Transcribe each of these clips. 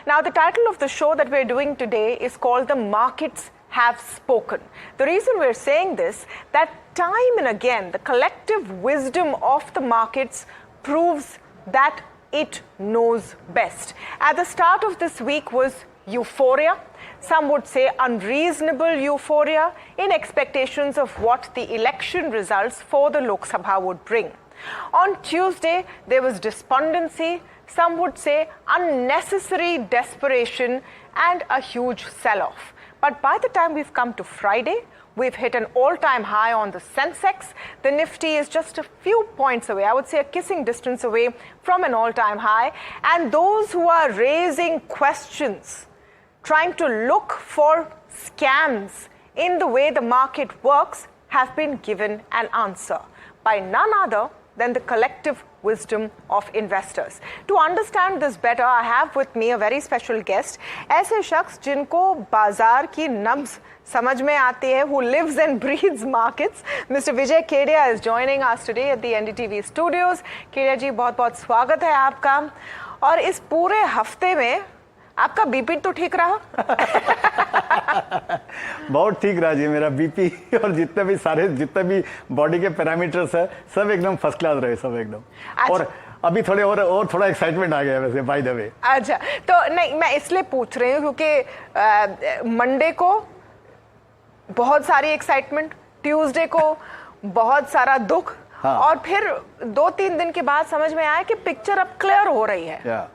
Now, the title of the show that we're doing today is called The Markets Have Spoken. The reason we're saying this, that time and again, the collective wisdom of the markets proves that it knows best. At the start of this week was euphoria. Some would say unreasonable euphoria in expectations of what the election results for the Lok Sabha would bring. On Tuesday, there was despondency, some would say unnecessary desperation, and a huge sell-off. But by the time we've come to Friday, we've hit an all-time high on the Sensex. The Nifty is just a few points away, I would say a kissing distance away from an all-time high. And those who are raising questions, trying to look for scams in the way the market works, have been given an answer by none other than the collective wisdom of investors. To understand this better, I have with me a very special guest. ऐसे शख्स जिनको बाजार की नब्ज समझ में आती है, who lives and breathes markets. Mr. Vijay Kedia is joining us today at the NDTV studios. Kedia जी, बहुत-बहुत स्वागत है आपका. और इस पूरे हफ्ते में आपका बीपी तो ठीक रहा? बहुत ठीक रहा जी मेरा बीपी, और जितने भी बॉडी के पैरामीटर्स है सब एकदम फर्स्ट क्लास रहे, सब एकदम। और अभी थोड़े और थोड़ा एक्साइटमेंट आ गया वैसे, बाय द वे। अच्छा, तो नहीं, मैं इसलिए पूछ रही हूँ क्योंकि मंडे को बहुत सारी एक्साइटमेंट, ट्यूसडे को बहुत सारा दुख, हाँ। और फिर 2-3 दिन के बाद समझ में आया कि पिक्चर अब क्लियर हो रही है।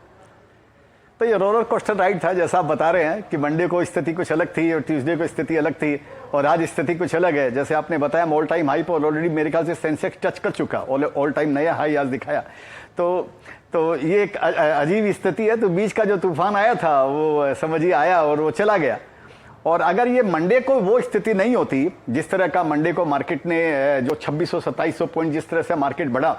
तो ये रोलर कोस्टर राइड था, जैसा आप बता रहे हैं कि मंडे को स्थिति कुछ अलग थी और ट्यूसडे को स्थिति अलग थी, और आज स्थिति कुछ अलग है। जैसे आपने बताया, ऑल टाइम हाई पर ऑलरेडी मेरे ख्याल से सेंसेक्स टच कर चुका, ऑल टाइम नया हाई आज दिखाया। तो ये एक अजीब स्थिति है। तो बीच का जो तूफान आया था वो समझिए आया और वो चला गया। और अगर ये मंडे को वो स्थिति नहीं होती, जिस तरह का मंडे को मार्केट ने जो 2600-2700 पॉइंट जिस तरह से मार्केट बढ़ा,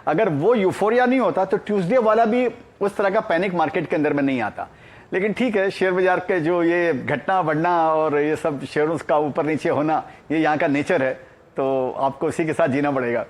अगर वो यूफोरिया नहीं होता तो ट्यूसडे वाला भी उस तरह का पैनिक मार्केट के अंदर में नहीं आता। लेकिन ठीक है, शेयर बाजार के जो ये घटना बढ़ना और ये सब शेयरों का ऊपर नीचे होना, ये यहाँ का नेचर है, तो आपको इसी के साथ जीना पड़ेगा।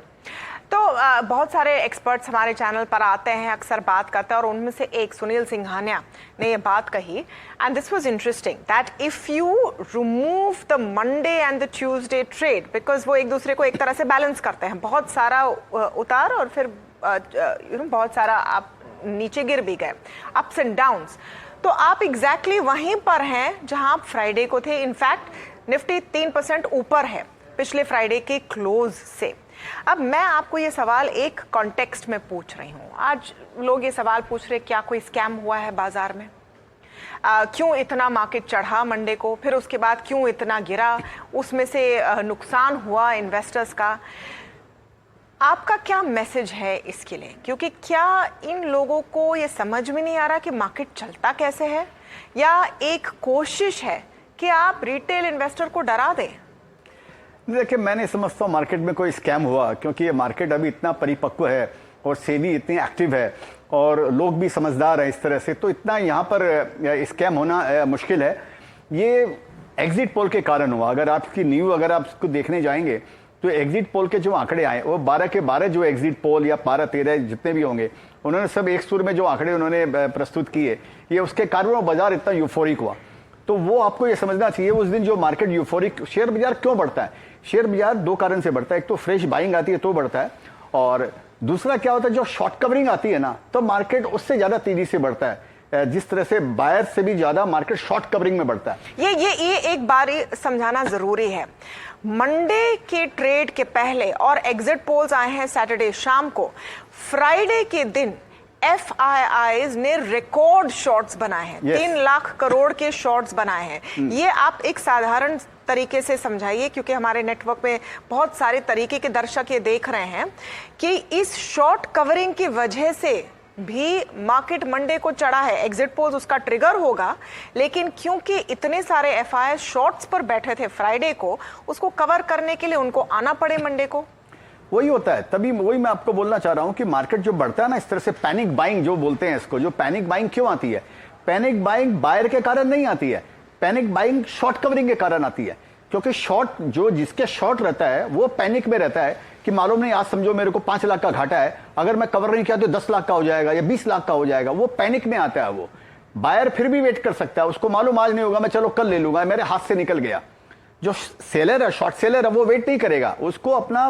तो बहुत सारे एक्सपर्ट्स हमारे चैनल पर आते हैं, अक्सर बात करते हैं, और उनमें से एक सुनील सिंघानिया ने ये बात कही, and this was interesting, that if you remove the Monday and the Tuesday trade, because वो एक दूसरे को एक तरह से बैलेंस करते हैं, बहुत सारा उतार और फिर बहुत सारा आप नीचे गिर भी गए, अप्स एंड डाउन्स, तो आप एग्जैक्टली वहीं पर हैं जहां आप फ्राइडे को थे। इनफैक्ट निफ्टी 3% ऊपर है पिछले फ्राइडे के क्लोज से। अब मैं आपको ये सवाल एक कॉन्टेक्स्ट में पूछ रही हूँ। आज लोग ये सवाल पूछ रहे, क्या कोई स्कैम हुआ है बाजार में? क्यों इतना मार्केट चढ़ा मंडे को, फिर उसके बाद क्यों इतना गिरा, उसमें से नुकसान हुआ इन्वेस्टर्स का। आपका क्या मैसेज है इसके लिए? क्योंकि क्या इन लोगों को ये समझ में नहीं आ रहा कि मार्केट चलता कैसे है, या एक कोशिश है कि आप रिटेल इन्वेस्टर को डरा दें? देखिए, मैं नहीं समझता हूँ मार्केट में कोई स्कैम हुआ, क्योंकि ये मार्केट अभी इतना परिपक्व है और सेबी इतनी एक्टिव है और लोग भी समझदार हैं इस तरह से, तो इतना यहाँ पर स्कैम होना मुश्किल है। ये एग्जिट पोल के कारण हुआ। अगर आप उसको देखने जाएंगे तो एग्जिट पोल के जो आंकड़े आए, वो 12 के 12 जो एग्जिट पोल या 12-13 जितने भी होंगे, उन्होंने सब एक सुर में जो आंकड़े उन्होंने प्रस्तुत किए, ये उसके कारण वो बाजार इतना यूफोरिक हुआ। तो वो आपको ये समझना चाहिए, उस दिन जो मार्केट यूफोरिक, शेयर बाजार क्यों बढ़ता है? शेयर बाजार 2 कारण से बढ़ता है। एक तो फ्रेश बाइंग आती है तो बढ़ता है, और दूसरा क्या होता है, जो शॉर्ट कवरिंग आती है ना, तो मार्केट उससे ज्यादा तेजी से बढ़ता है। जिस तरह से बायर से भी ज्यादा मार्केट शॉर्ट कवरिंग में बढ़ता है। ये एक बार समझाना जरूरी है। मंडे के ट्रेड के पहले और एग्जिट पोल्स आए हैं सैटरडे शाम को, फ्राइडे के दिन FIIs ने रिकॉर्ड शॉर्ट्स बनाए हैं, 3 लाख करोड़ के शॉर्ट्स बनाए हैं। ये आप एक साधारण तरीके से समझाइए, क्योंकि हमारे नेटवर्क में बहुत सारे तरीके के दर्शक ये देख रहे हैं कि इस शॉर्ट कवरिंग की वजह से भी मार्केट मंडे को चढ़ा है। एग्जिट पोल्स उसका ट्रिगर होगा, लेकिन क्योंकि इतने सारे FIIs शॉर्ट्स पर बैठे थे फ्राइडे को, उसको कवर करने के लिए उनको आना पड़े मंडे को। वही होता है, तभी वही मैं आपको बोलना चाह रहा हूं कि मार्केट जो बढ़ता है ना इस तरह से, पैनिक बाइंग जो बोलते हैं इसको, जो पैनिक बाइंग क्यों आती है? पैनिक बाइंग बायर के कारण नहीं आती है, पैनिक बाइंग शॉर्ट कवरिंग के कारण आती है। क्योंकि शॉर्ट जो जिसके शॉर्ट रहता है वो पैनिक में रहता है कि मालूम नहीं, आज समझो मेरे को 5 लाख का घाटा है, अगर मैं कवर नहीं किया तो 10 लाख का हो जाएगा या 20 लाख का हो जाएगा, वो पैनिक में आता है। वो बायर फिर भी वेट कर सकता है, उसको मालूम आज नहीं होगा, मैं चलो कल ले लूंगा, मेरे हाथ से निकल गया। जो सेलर है, शॉर्ट सेलर है, वो वेट नहीं करेगा, उसको अपना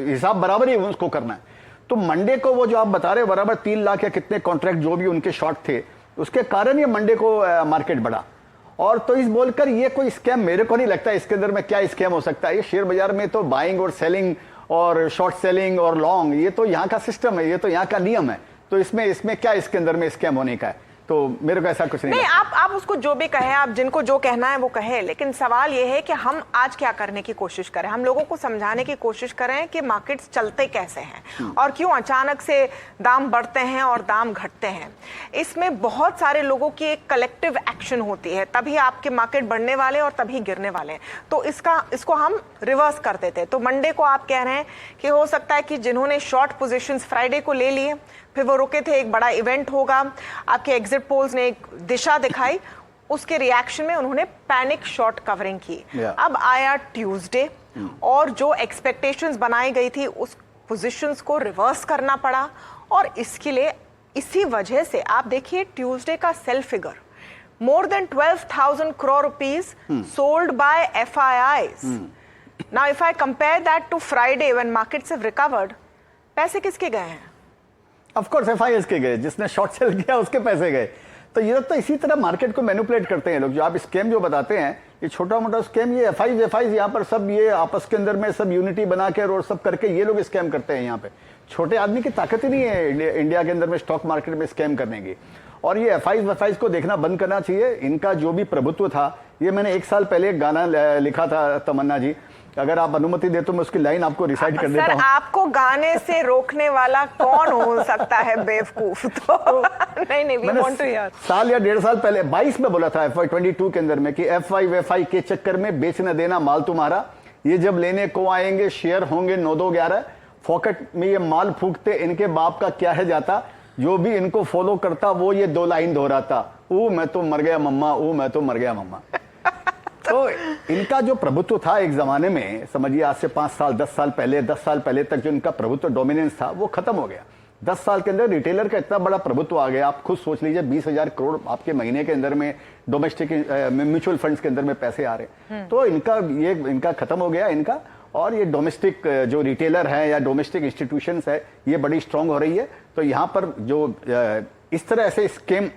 हिसाब बराबर ही उसको करना है। तो मंडे को वो जो आप बता रहे हो बराबर 3 लाख या कितने कॉन्ट्रैक्ट जो भी उनके शॉर्ट थे, उसके कारण ये मंडे को मार्केट बढ़ा। और तो इस बोलकर ये कोई स्कैम मेरे को नहीं लगता इसके अंदर में क्या स्कैम हो सकता है। ये शेयर बाजार में तो बाइंग और सेलिंग और शॉर्ट सेलिंग और लॉन्ग, ये तो यहाँ का सिस्टम है, ये तो यहाँ का नियम है। तो इसमें क्या इसके अंदर में स्कैम होने का है? तो मेरे को ऐसा कुछ नहीं। आप उसको जो भी कहें, आप जिनको जो कहना है वो कहें, लेकिन सवाल ये है कि हम आज क्या करने की कोशिश करें। हम लोगों को समझाने की कोशिश करें कि मार्केट्स चलते कैसे हैं और क्यों अचानक से दाम बढ़ते हैं और दाम घटते हैं। इसमें बहुत सारे लोगों की एक कलेक्टिव एक्शन होती है, तभी आपके मार्केट बढ़ने वाले और तभी गिरने वाले। तो इसको हम रिवर्स कर देते हैं। तो मंडे को आप कह रहे हैं कि हो सकता है कि जिन्होंने शॉर्ट पोजीशंस फ्राइडे को ले लिए, फिर वो रुके थे, एक बड़ा इवेंट होगा, आपके एग्जिट पोल्स ने एक दिशा दिखाई, उसके रिएक्शन में उन्होंने पैनिक शॉर्ट कवरिंग की। अब आया ट्यूसडे और जो एक्सपेक्टेशंस बनाई गई थी उस पोजीशंस को रिवर्स करना पड़ा। और इसके लिए इसी वजह से आप देखिए ट्यूसडे का cell figure more than 12,000 crore rupees sold by FIIs. Now if I compare that to Friday when markets have recovered, पैसे किसके गए हैं? ऑफ कोर्स FIIs के गए, जिसने शॉर्ट सेल किया उसके पैसे गए। तो ये तो इसी तरह मार्केट को मैनिपुलेट करते हैं लोग। जो आप स्कैम जो बताते हैं, ये छोटा मोटा स्कैम, ये FIIs यहाँ पर सब ये आपस के अंदर में सब यूनिटी बना के और सब करके ये लोग स्कैम करते हैं। यहाँ पे छोटे आदमी की ताकत ही नहीं है इंडिया के अंदर में स्टॉक मार्केट में स्कैम करने की। और ये FIIs को देखना बंद करना चाहिए। इनका जो भी प्रभुत्व था, ये मैंने 1 साल पहले एक गाना लिखा था तमन्ना जी, अगर आप अनुमति दे तो मैं उसकी लाइन आपको रिसाइट कर देता हूं। आपको गाने से रोकने वाला कौन हो सकता है बेवकूफ? तो नहीं वी वांट टू हियर। साल या 1.5 साल पहले 22 में बोला था FY22 के अंदर में कि FI के चक्कर में बेच न देना माल तुम्हारा, ये जब लेने को आएंगे शेयर होंगे 9-2-11, फोकट में ये माल फूकते इनके बाप का क्या है जाता, जो भी इनको फॉलो करता वो ये 2 लाइन दोहराता, ओ मैं तो मर गया मम्मा, ओ मैं तो मर गया मम्मा। तो इनका जो प्रभुत्व था एक जमाने में, समझिए आज से 5 साल 10 साल पहले, 10 साल पहले तक जो इनका प्रभुत्व डोमिनेंस था वो खत्म हो गया। 10 साल के अंदर रिटेलर का इतना बड़ा प्रभुत्व आ गया। आप खुद सोच लीजिए 20,000 करोड़ आपके महीने के अंदर में डोमेस्टिक म्यूचुअल फंड्स के अंदर में पैसे आ रहे हैं। तो इनका खत्म हो गया इनका। और ये डोमेस्टिक जो रिटेलर है या डोमेस्टिक इंस्टीट्यूशंस है, ये बड़ी स्ट्रांग हो रही है। तो यहाँ पर जो इस तरह ऐसे स्कैम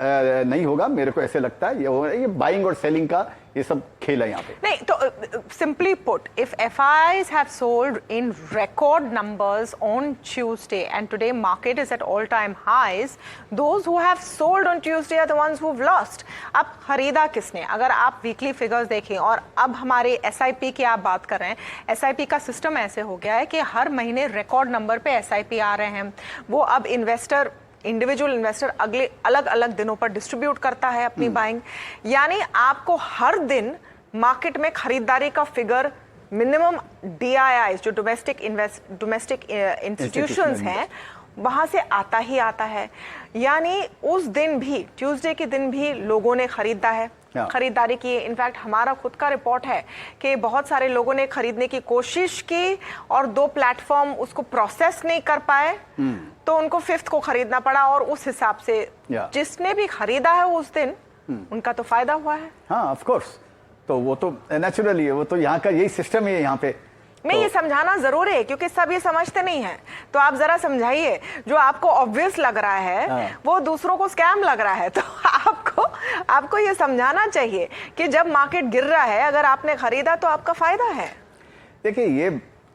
नहीं होगा, मेरे को ऐसे लगता है। ये बाइंग और सेलिंग का ये सब खेल है यहाँ पे। नहीं तो simply put, if FIIs have sold in record numbers on Tuesday and today market is at all-time highs, those who have sold on Tuesday are the ones who've lost. अब खरीदा किसने? अगर आप वीकली फिगर्स देखें, और अब हमारे SIP की आप बात कर रहे हैं, SIP का सिस्टम ऐसे हो गया है कि हर महीने रिकॉर्ड नंबर पे SIP आ रहे हैं। वो अब इंडिविजुअल इन्वेस्टर अगले अलग अलग दिनों पर डिस्ट्रीब्यूट करता है अपनी बाइंग। यानी आपको हर दिन मार्केट में खरीदारी का फिगर मिनिमम DIIs जो डोमेस्टिक इंस्टीट्यूशंस हैं वहां से आता ही आता है। यानी उस दिन भी, ट्यूसडे के दिन भी लोगों ने खरीदा है, खरीदारी की। इनफैक्ट हमारा खुद का रिपोर्ट है कि बहुत सारे लोगों ने खरीदने की कोशिश की और 2 प्लेटफॉर्म उसको प्रोसेस नहीं कर पाए, तो उनको 5th को खरीदना पड़ा। और उस हिसाब से जिसने भी खरीदा है उस दिन उनका तो फायदा हुआ है। हाँ ऑफ कोर्स, तो वो तो नेचुरली है, वो तो यहाँ का यही सिस्टम है यहाँ पे। नहीं, ये समझाना जरूरी है क्योंकि सब ये समझते नहीं है। तो आप जरा समझाइए, जो आपको ऑब्वियस लग रहा है वो दूसरों को स्कैम लग रहा है। तो आपको ये समझाना चाहिए कि जब मार्केट गिर रहा है, अगर आपने खरीदा तो आपका फायदा है। देखिए ये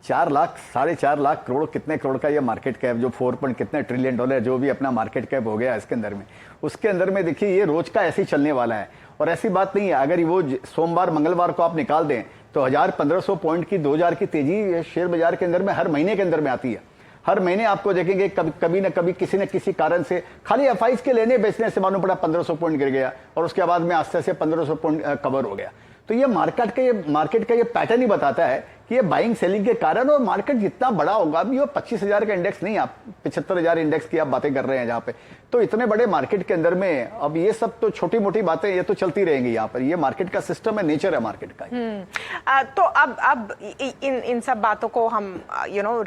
4 लाख 4.5 लाख करोड़, कितने करोड़ का ये मार्केट कैप, जो 4 कितने ट्रिलियन डॉलर जो भी अपना मार्केट कैप हो गया इसके अंदर में, उसके अंदर में देखिए ये रोज का ऐसे ही चलने वाला है। और ऐसी बात नहीं है, अगर वो सोमवार मंगलवार को आप निकाल दें तो 1000-1500 पॉइंट की 2000 की तेजी शेयर बाजार के अंदर में हर महीने के अंदर में आती है। हर महीने आपको देखेंगे कभी न कभी किसी न किसी कारण से खाली FIIs के लेने बेचने से मालूम पड़ा 1500 पॉइंट गिर गया और उसके बाद में आस्ते से 1500 पॉइंट कवर हो गया। तो ये मार्केट का ये पैटर्न ही बताता है कि ये बाइंग सेलिंग के कारण, और मार्केट जितना बड़ा होगा, अभी वो 25,000 का इंडेक्स नहीं, आप 75,000 इंडेक्स की आप बातें कर रहे हैं जहाँ पे तो इतने बड़े मार्केट के अंदर में अब ये सब तो छोटी मोटी बातें ये तो चलती रहेंगी। यहाँ पर ये मार्केट का सिस्टम है, नेचर है मार्केट का। तो अब इन सब बातों को हम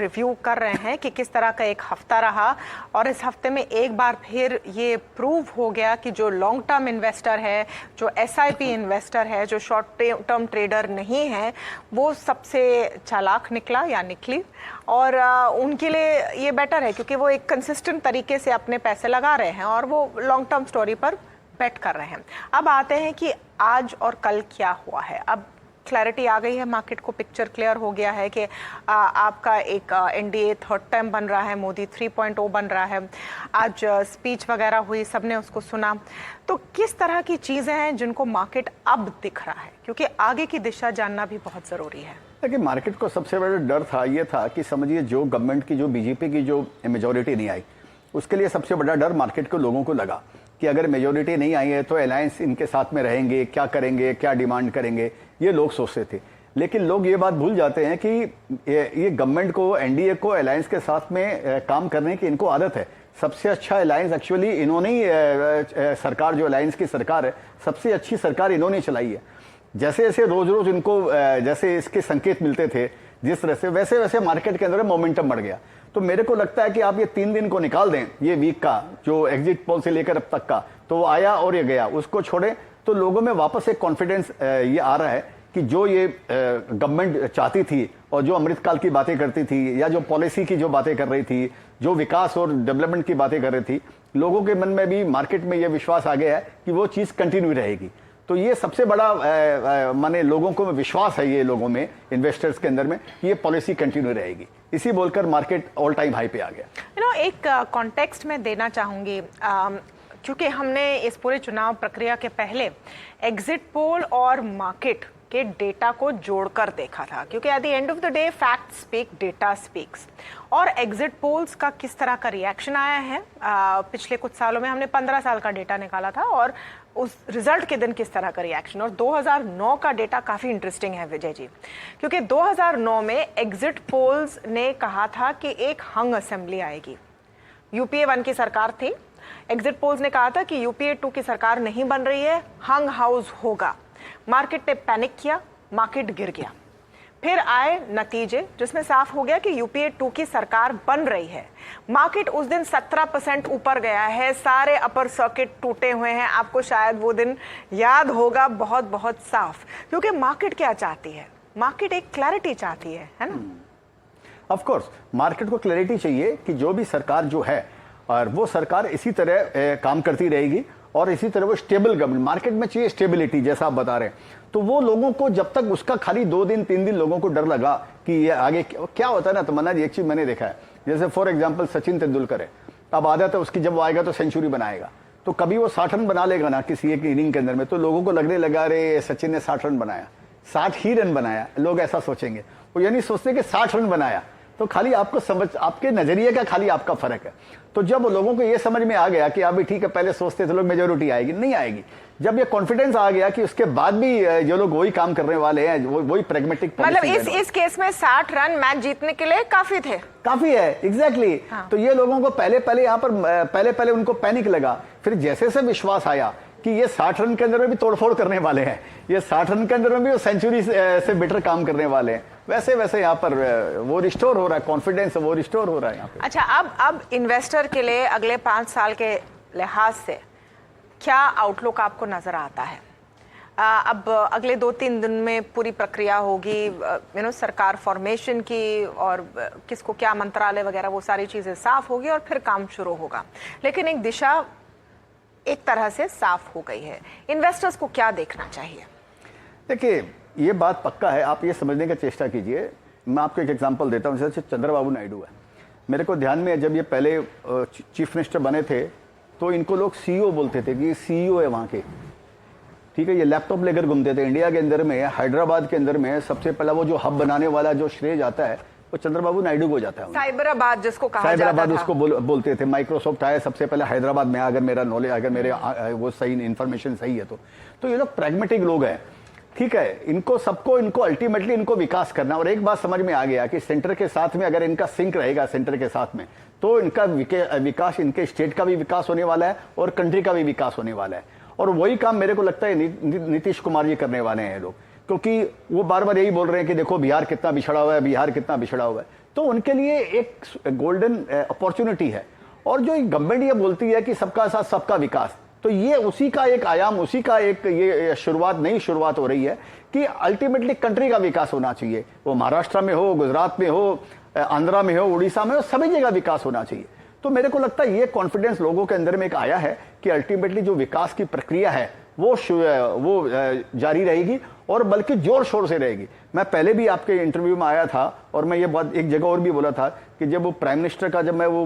रिव्यू कर रहे हैं कि किस तरह का एक हफ्ता रहा, और इस हफ्ते में एक बार फिर ये प्रूव हो गया कि जो लॉन्ग टर्म इन्वेस्टर है, जो एसआईपी इन्वेस्टर है, जो शॉर्ट टर्म ट्रेडर नहीं है, वो सबसे चालाक निकला या निकली, और उनके लिए ये बेटर है क्योंकि वो एक कंसिस्टेंट तरीके से अपने पैसे लगा रहे हैं और वो लॉन्ग टर्म स्टोरी पर बेट कर रहे हैं। अब आते हैं कि आज और कल क्या हुआ है। अब क्लैरिटी आ गई है, मार्केट को पिक्चर क्लियर हो गया है कि आपका एक एनडीए थर्ड टाइम बन रहा है, मोदी 3.0 बन रहा है। आज स्पीच वगैरह हुई, सबने उसको सुना। तो किस तरह की चीज़ें हैं जिनको मार्केट अब दिख रहा है, क्योंकि आगे की दिशा जानना भी बहुत ज़रूरी है। देखिए, मार्केट को सबसे बड़ा डर था, ये था कि समझिए जो गवर्नमेंट की, जो बीजेपी की जो मेजोरिटी नहीं आई, उसके लिए सबसे बड़ा डर मार्केट को लोगों को लगा कि अगर मेजोरिटी नहीं आई है तो अलायंस इनके साथ में रहेंगे, क्या करेंगे, क्या डिमांड करेंगे, ये लोग सोचते थे। लेकिन लोग ये बात भूल जाते हैं कि ये गवर्नमेंट को, एनडीए को अलायंस के साथ में काम करने की इनको आदत है। सबसे अच्छा अलायंस एक्चुअली इन्होंने ही, सरकार जो अलायंस की सरकार है, सबसे अच्छी सरकार इन्होंने चलाई है। जैसे जैसे रोज रोज इनको जैसे इसके संकेत मिलते थे, जिस तरह से, वैसे वैसे मार्केट के अंदर मोमेंटम बढ़ गया। तो मेरे को लगता है कि आप ये 3 दिन को निकाल दें, ये वीक का जो एग्जिट पोल से लेकर अब तक का, तो वो आया और ये गया, उसको छोड़े तो लोगों में वापस एक कॉन्फिडेंस ये आ रहा है कि जो ये गवर्नमेंट चाहती थी और जो अमृतकाल की बातें करती थी, या जो पॉलिसी की जो बातें कर रही थी, जो विकास और डेवलपमेंट की बातें कर रही थी, लोगों के मन में भी, मार्केट में ये विश्वास आ गया है कि वो चीज़ कंटिन्यू रहेगी। तो ये सबसे बड़ा माने लोगों को विश्वास है, ये लोगों में, इन्वेस्टर्स के अंदर में, कि ये पॉलिसी कंटिन्यू रहेगी। इसी बोलकर मार्केट ऑल टाइम हाई पे आ गया। एक कॉन्टेक्स्ट में देना चाहूंगी, क्योंकि हमने इस पूरे चुनाव प्रक्रिया के पहले एग्जिट पोल और मार्केट के डेटा को जोड़कर देखा था, क्योंकि at the end of the day fact speak, data speaks. और एग्जिट पोल्स का किस तरह का रिएक्शन आया है, पिछले कुछ सालों में हमने 15 साल का डेटा निकाला था, और उस रिजल्ट के दिन किस तरह का रिएक्शन। और 2009 का डेटा काफ़ी इंटरेस्टिंग है विजय जी, क्योंकि 2009 में एग्जिट पोल्स ने कहा था कि एक हंग असेंबली आएगी। यूपीए 1 की सरकार थी, एग्जिट पोल्स ने कहा था कि यूपीए 2 की सरकार नहीं बन रही है, हंग हाउस होगा। मार्केट ने पैनिक किया, मार्केट गिर गया। फिर आए नतीजे जिसमें साफ हो गया कि यूपीए 2 की सरकार बन रही है। मार्केट उस दिन 17% ऊपर गया है, सारे अपर सर्किट टूटे हुए हैं। आपको शायद वो दिन याद होगा, बहुत बहुत साफ, क्योंकि मार्केट क्या चाहती है, मार्केट एक क्लैरिटी चाहती है ना। ऑफ कोर्स मार्केट को क्लैरिटी चाहिए कि जो भी सरकार जो है, और वो सरकार इसी तरह काम करती रहेगी, और इसी तरह वो स्टेबल गवर्नमेंट, मार्केट में चाहिए स्टेबिलिटी, जैसा आप बता रहे हैं। तो वो लोगों को, जब तक उसका खाली 2 दिन 3 दिन लोगों को डर लगा कि ये आगे क्या होता है ना, तो मना जी, एक चीज मैंने देखा है, जैसे फॉर एग्जांपल सचिन तेंदुलकर है, अब आदत है उसकी, जब वो आएगा तो सेंचुरी बनाएगा, तो कभी वो 60 रन बना लेगा ना किसी एक इनिंग के अंदर में, तो लोगों को लगने लगा, अरे सचिन ने 60 रन बनाया, 60 ही रन बनाया, लोग ऐसा सोचेंगे। वो यानी सोचते कि 60 रन बनाया, तो खाली आपको समझ, आपके नजरिए का खाली आपका फर्क है। तो जब लोगों को ये समझ में आ गया कि अभी ठीक है, पहले सोचते थे लोग मेजोरिटी आएगी, नहीं आएगी, जब ये कॉन्फिडेंस आ गया कि उसके बाद भी जो लोग वही काम करने वाले हैं, वही प्रैग्मेटिक, मतलब इस केस में 60 रन मैच जीतने के लिए काफी थे, काफी है, एग्जैक्टली। हाँ। तो ये लोगों को पहले यहाँ पर पहले उनको पैनिक लगा, फिर जैसे से विश्वास आया कि ये 60 रन के अंदर में भी तोड़फोड़ करने वाले हैं, ये 60 रन के अंदर में भी वो सेंचुरी से बेटर काम करने वाले हैं, वैसे वैसे यहाँ पर वो रिस्टोर हो रहा है, कॉन्फिडेंस वो रिस्टोर हो रहा है यहाँ पे। अच्छा, अब इन्वेस्टर के लिए अगले 5 साल के लिहाज से क्या आउटलुक आपको नजर आता है? अब अगले 2-3 दिन में पूरी प्रक्रिया होगी, सरकार फॉर्मेशन की, और किसको क्या मंत्रालय वगैरह, वो सारी चीजें साफ होगी और फिर काम शुरू होगा। लेकिन एक दिशा एक तरह से साफ हो गई है, इन्वेस्टर्स को क्या देखना चाहिए? देखिए, ये बात पक्का है, आप ये समझने का चेष्टा कीजिए। मैं आपको एक एग्जांपल देता हूँ, जैसे चंद्रबाबू नायडू है, मेरे को ध्यान में है, जब ये पहले चीफ मिनिस्टर बने थे तो इनको लोग सीईओ बोलते थे कि सीईओ है वहाँ के, ठीक है। ये लैपटॉप लेकर घूमते थे इंडिया के अंदर में, हैदराबाद के अंदर में सबसे पहला वो जो हब बनाने वाला जो श्रेय जाता है वो चंद्रबाबू नायडू को जाता है। साइबराबाद जिसको कहा जाता था, साइबराबाद उसको बोलते थे। माइक्रोसॉफ्ट आया सबसे पहले हैदराबाद में, अगर मेरा नॉलेज, अगर मेरे वो सही इन्फॉर्मेशन सही है तो ये लोग प्रैग्मेटिक लोग हैं। ठीक है, इनको सबको इनको अल्टीमेटली इनको विकास करना। और एक बात समझ में आ गया कि सेंटर के साथ में अगर इनका सिंक रहेगा सेंटर के साथ में, तो इनका विकास, इनके स्टेट का भी विकास होने वाला है और कंट्री का भी विकास होने वाला है। और वही काम मेरे को लगता है नीतीश कुमार जी करने वाले हैं लोग, क्योंकि वो बार बार यही बोल रहे हैं कि देखो बिहार कितना बिछड़ा हुआ है, बिहार कितना बिछड़ा हुआ है। तो उनके लिए एक गोल्डन अपॉर्चुनिटी है। और जो गवर्नमेंट ये बोलती है कि सबका साथ सबका विकास, तो ये उसी का एक आयाम, उसी का एक ये शुरुआत, नई शुरुआत हो रही है कि अल्टीमेटली कंट्री का विकास होना चाहिए। वो महाराष्ट्र में हो, गुजरात में हो, आंध्रा में हो, उड़ीसा में हो, सभी जगह विकास होना चाहिए। तो मेरे को लगता है ये कॉन्फिडेंस लोगों के अंदर में एक आया है कि अल्टीमेटली जो विकास की प्रक्रिया है वो जारी रहेगी और बल्कि जोर शोर से रहेगी। मैं पहले भी आपके इंटरव्यू में आया था और मैं ये बात एक जगह और भी बोला था कि जब वो प्राइम मिनिस्टर का, जब मैं वो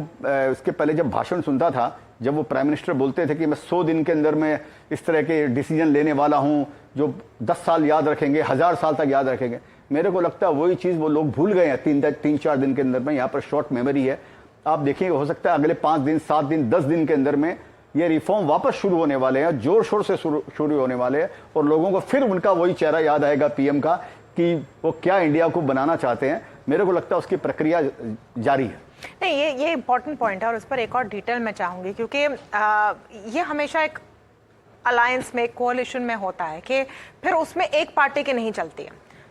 उसके पहले जब भाषण सुनता था, जब वो प्राइम मिनिस्टर बोलते थे कि मैं 100 दिन के अंदर में इस तरह के डिसीजन लेने वाला हूं जो 10 साल याद रखेंगे, 1000 साल तक याद रखेंगे, मेरे को लगता है वही चीज वो लोग भूल गए हैं 3-4 दिन के अंदर में। यहाँ पर शॉर्ट मेमोरी है। आप देखिए, हो सकता है अगले 5 दिन, 7 दिन, 10 दिन के अंदर में ये रिफॉर्म वापस शुरू होने वाले हैं, जोर शोर से शुरू होने वाले हैं और लोगों को फिर उनका वही चेहरा याद आएगा पीएम का कि वो क्या इंडिया को बनाना चाहते हैं। मेरे को लगता है उसकी प्रक्रिया जारी है। नहीं, ये इंपॉर्टेंट पॉइंट है और उस पर एक और डिटेल मैं चाहूंगी, क्योंकि ये हमेशा एक अलायंस में, कोalition में होता है कि फिर उसमें एक पार्टी की नहीं चलती है,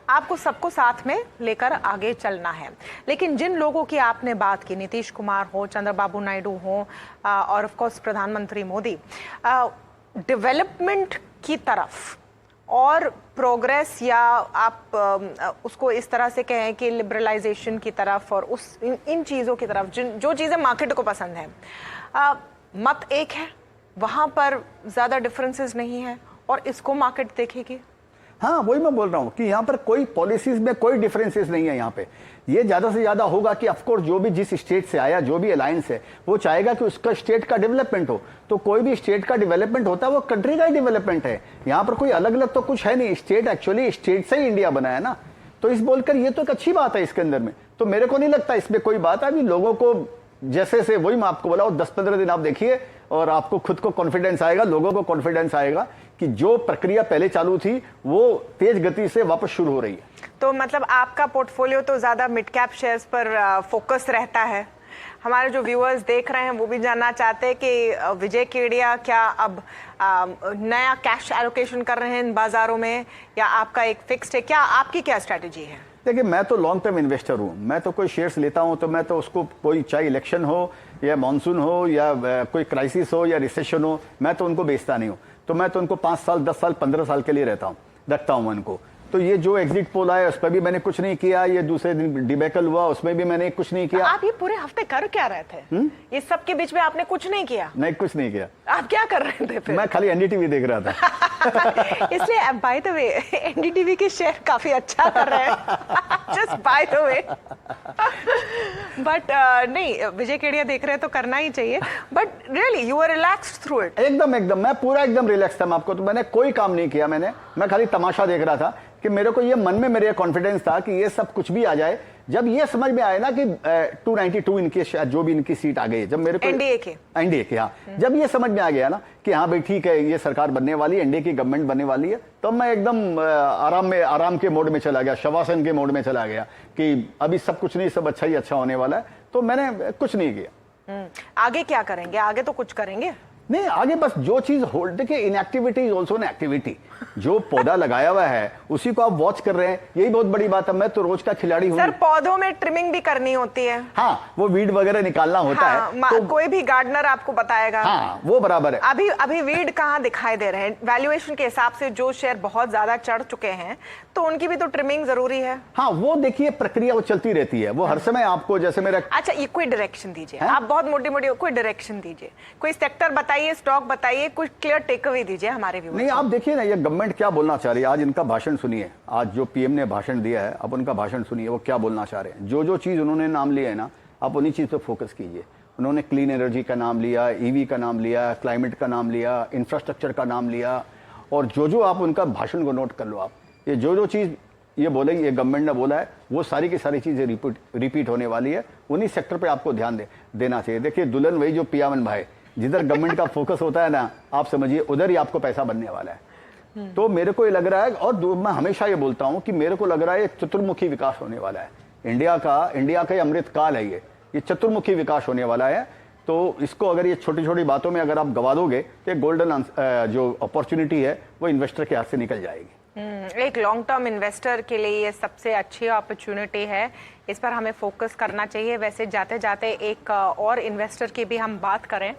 आपको सबको साथ में लेकर आगे चलना है। लेकिन जिन लोगों की आपने बात की, नीतीश कुमार हो, चंद्रबाबू नायडू हो और ऑफ कोर्स प्रधानमंत्री मोदी, डेवलपमेंट की तरफ और प्रोग्रेस, या आप उसको इस तरह से कहें कि लिबरलाइजेशन की तरफ और इन चीज़ों की तरफ, जो चीज़ें मार्केट को पसंद है, मत एक है, वहाँ पर ज़्यादा डिफरेंसेस नहीं है और इसको मार्केट देखेगी। हाँ, वही मैं बोल रहा हूँ कि यहाँ पर कोई पॉलिसीज में कोई डिफरेंसेस नहीं है। यहाँ पे ये ज्यादा से ज्यादा होगा कि ऑफकोर्स जो भी जिस स्टेट से आया, जो भी अलायंस है, वो चाहेगा कि उसका स्टेट का डेवलपमेंट हो। तो कोई भी स्टेट का डेवलपमेंट होता है वो कंट्री का ही डेवलपमेंट है। यहाँ पर कोई अलग अलग तो कुछ है नहीं। स्टेट एक्चुअली स्टेट से ही इंडिया बना है ना। तो इस बोलकर ये तो एक अच्छी बात है इसके अंदर में। तो मेरे को नहीं लगता इसमें कोई बात है। अभी लोगों को जैसे से, वही मैं आपको बोला, 10-15 दिन आप देखिए और आपको खुद को कॉन्फिडेंस आएगा, लोगों को कॉन्फिडेंस आएगा कि जो प्रक्रिया पहले चालू थी वो तेज गति से वापस शुरू हो रही है। तो मतलब आपका पोर्टफोलियो तो ज्यादा मिड कैप शेयर्स पर फोकस रहता है। हमारे जो व्यूअर्स देख रहे हैं वो भी जानना चाहते हैं कि विजय केडिया क्या अब नया कैश एलोकेशन कर रहे हैं इन बाजारों में, या आपका एक फिक्स्ड है? क्या आपकी क्या स्ट्रैटेजी है? देखिए, मैं तो लॉन्ग टर्म इन्वेस्टर हूँ। मैं तो कोई शेयर्स लेता हूँ तो मैं तो उसको, कोई चाहे इलेक्शन हो या मानसून हो या कोई क्राइसिस हो या रिसेशन हो, मैं तो उनको बेचता नहीं हूँ। तो मैं तो उनको 5 साल, 10 साल, 15 साल के लिए रखता हूँ उनको। तो ये जो एग्जिट पोल आया उस पर भी मैंने कुछ नहीं किया। ये दूसरे दिन डिबेकल हुआ उसमें भी मैंने कुछ नहीं किया। आप ये पूरे हफ्ते कर क्या रहे थे? ये सब के बीच में आपने कुछ नहीं किया? नहीं, कुछ नहीं किया। आप क्या कर रहे थे फिर? मैं खाली एनडीटीवी देख रहा था। इसलिए बाय द वे एनडीटीवी के शेयर काफी अच्छा कर रहे हैं। Just by the way. But नहीं, विजय केडिया देख रहे हैं तो करना ही चाहिए। But really you are relaxed through it? एकदम मैं पूरा एकदम रिलैक्स था। मैं आपको तो मैंने कोई काम नहीं किया। मैं खाली तमाशा देख रहा था कि मेरे को ये मन में मेरे कॉन्फिडेंस था कि ये सब कुछ भी आ जाए। जब ये समझ में आया ना कि 292 इनकी जो भी इनकी सीट आ गई, जब मेरे को एनडीए के हाँ, जब ये समझ में आ गया ना कि हाँ भाई ठीक है, ये सरकार बनने वाली है, एनडीए की गवर्नमेंट बनने वाली है, तो मैं एकदम आराम के मोड में चला गया, शवासन के मोड में चला गया कि अभी सब कुछ नहीं, सब अच्छा ही अच्छा होने वाला है। तो मैंने कुछ नहीं किया। आगे क्या करेंगे? आगे तो कुछ करेंगे नहीं, आगे बस जो चीज होल्ड, देखिए inactivity is also an activity. जो पौधा लगाया हुआ है उसी को आप वॉच कर रहे हैं, यही बहुत बड़ी बात है। मैं तो रोज का खिलाड़ी हूँ। सर, पौधों में ट्रिमिंग भी करनी होती है। हाँ, वो वीड वगैरह निकालना होता है। तो कोई भी गार्डनर आपको बताएगा। हाँ, वो बराबर है। अभी वीड कहाँ दिखाई दे रहे हैं? वैल्यूएशन के हिसाब से जो शेयर बहुत ज्यादा चढ़ चुके हैं तो उनकी भी तो ट्रिमिंग जरूरी है। हाँ, वो देखिए प्रक्रिया वो चलती रहती है। वो हर समय आपको, जैसे मेरा, अच्छा, ये कोई डायरेक्शन दीजिए। आप बहुत मोटी कोई डायरेक्शन दीजिए, कोई सेक्टर बताइए, स्टॉक बताइए, कुछ क्लियर टेक अवे दीजिए हमारे व्यूअर्स। नहीं, आप देखिए ना, ये गवर्नमेंट क्या बोलना चाह रही है। आज इनका भाषण सुनिए, आज जो पीएम ने भाषण दिया है, अब उनका भाषण सुनिए वो क्या बोलना चाह रहे हैं। जो चीज उन्होंने नाम लिया है ना, आप उन्हीं चीज पे फोकस कीजिए। उन्होंने क्लीन एनर्जी का नाम लिया, ईवी का नाम लिया, क्लाइमेट का नाम लिया, इंफ्रास्ट्रक्चर का नाम लिया, और जो आप उनका भाषण को नोट कर लो। आप ये जो चीज ये बोलेंगे, ये गवर्नमेंट ने बोला है, वो सारी की सारी चीजें रिपीट होने वाली है। उन्हीं सेक्टर पे आपको ध्यान देना चाहिए। देखिए, दुल्हन वही जो पियावन भाई, जिधर गवर्नमेंट का फोकस होता है ना, आप समझिए उधर ही आपको पैसा बनने वाला है। तो मेरे को ये लग रहा है, और मैं हमेशा ये बोलता हूं कि मेरे को लग रहा है एक चतुर्मुखी विकास होने वाला है इंडिया का ये अमृत काल है, ये चतुर्मुखी विकास होने वाला है। तो इसको अगर ये छोटी छोटी बातों में अगर आप गवा दोगे तो एक गोल्डन जो अपॉर्चुनिटी है वो इन्वेस्टर के हाथ से निकल जाएगी। एक लॉन्ग टर्म इन्वेस्टर के लिए ये सबसे अच्छी अपॉर्चुनिटी है, इस पर हमें फोकस करना चाहिए। वैसे जाते जाते एक और इन्वेस्टर की भी हम बात करें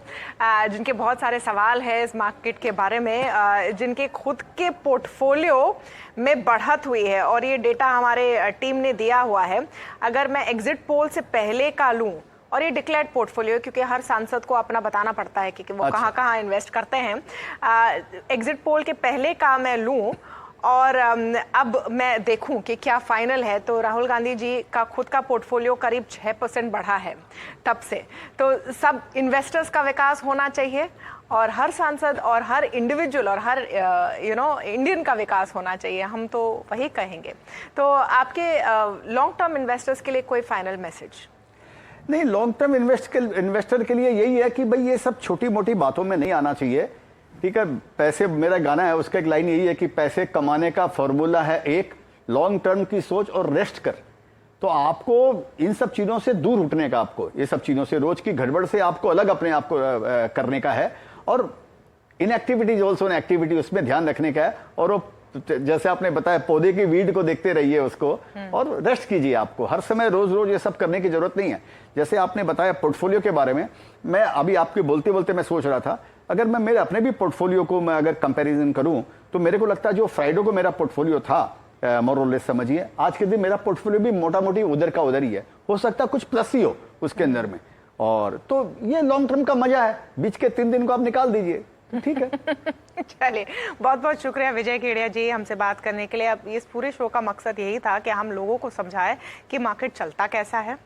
जिनके बहुत सारे सवाल हैं इस मार्केट के बारे में, जिनके खुद के पोर्टफोलियो में बढ़त हुई है और ये डेटा हमारे टीम ने दिया हुआ है। अगर मैं एग्जिट पोल से पहले का लूँ और ये डिक्लेयर्ड पोर्टफोलियो, क्योंकि हर सांसद को अपना बताना पड़ता है कि वो कहाँ कहाँ इन्वेस्ट करते हैं, एग्जिट पोल के पहले का मैं लूँ और अब मैं देखूं कि क्या फाइनल है, तो राहुल गांधी जी का खुद का पोर्टफोलियो करीब 6% बढ़ा है तब से। तो सब इन्वेस्टर्स का विकास होना चाहिए और हर सांसद और हर इंडिविजुअल और हर इंडियन का विकास होना चाहिए, हम तो वही कहेंगे। तो आपके लॉन्ग टर्म इन्वेस्टर्स के लिए कोई फाइनल मैसेज? नहीं, लॉन्ग टर्म इन्वेस्टर के लिए यही है कि भाई ये सब छोटी मोटी बातों में नहीं आना चाहिए। ठीक है, पैसे, मेरा गाना है उसका एक लाइन यही है कि पैसे कमाने का फॉर्मूला है एक, लॉन्ग टर्म की सोच और रेस्ट कर। तो आपको इन सब चीजों से दूर उठने का, आपको ये सब चीजों से, रोज की गड़बड़ से आपको अलग अपने आप को करने का है, और इनएक्टिविटीज ऑल्सो एन एक्टिविटी, उसमें ध्यान रखने का है। और वो जैसे आपने बताया पौधे की वीड को देखते रहिए उसको, और रेस्ट कीजिए। आपको हर समय रोज रोज ये सब करने की जरूरत नहीं है। जैसे आपने बताया पोर्टफोलियो के बारे में, मैं अभी आपके बोलते बोलते मैं सोच रहा था, अगर मैं मेरे अपने भी पोर्टफोलियो को मैं अगर कंपैरिजन करूं तो मेरे को लगता है जो फ्राइडे को मेरा पोर्टफोलियो था मोरलेस समझिए, आज के दिन मेरा पोर्टफोलियो भी मोटा मोटी उधर का उधर ही है। हो सकता है कुछ प्लस ही हो उसके अंदर में, और तो ये लॉन्ग टर्म का मजा है। बीच के 3 दिन को आप निकाल दीजिए, ठीक है। चलिए, बहुत बहुत शुक्रिया विजय खेड़िया जी हमसे बात करने के लिए। अब इस पूरे शो का मकसद यही था कि हम लोगों को समझाएं कि मार्केट चलता कैसा है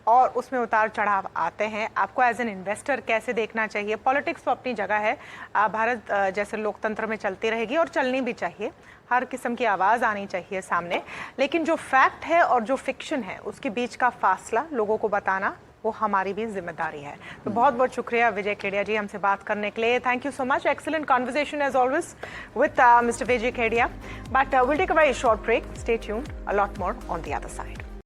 और उसमें उतार चढ़ाव आते हैं, आपको एज एन इन्वेस्टर कैसे देखना चाहिए। पॉलिटिक्स तो अपनी जगह है, भारत जैसे लोकतंत्र में चलती रहेगी और चलनी भी चाहिए, हर किस्म की आवाज़ आनी चाहिए सामने, लेकिन जो फैक्ट है और जो फिक्शन है उसके बीच का फासला लोगों को बताना वो हमारी भी जिम्मेदारी है। तो बहुत बहुत शुक्रिया विजय खेड़िया जी हमसे बात करने के लिए। Thank you so much, excellent conversation as always with mister Vijay Khedia. But will take a very short break, stay tuned, a lot more on the other side.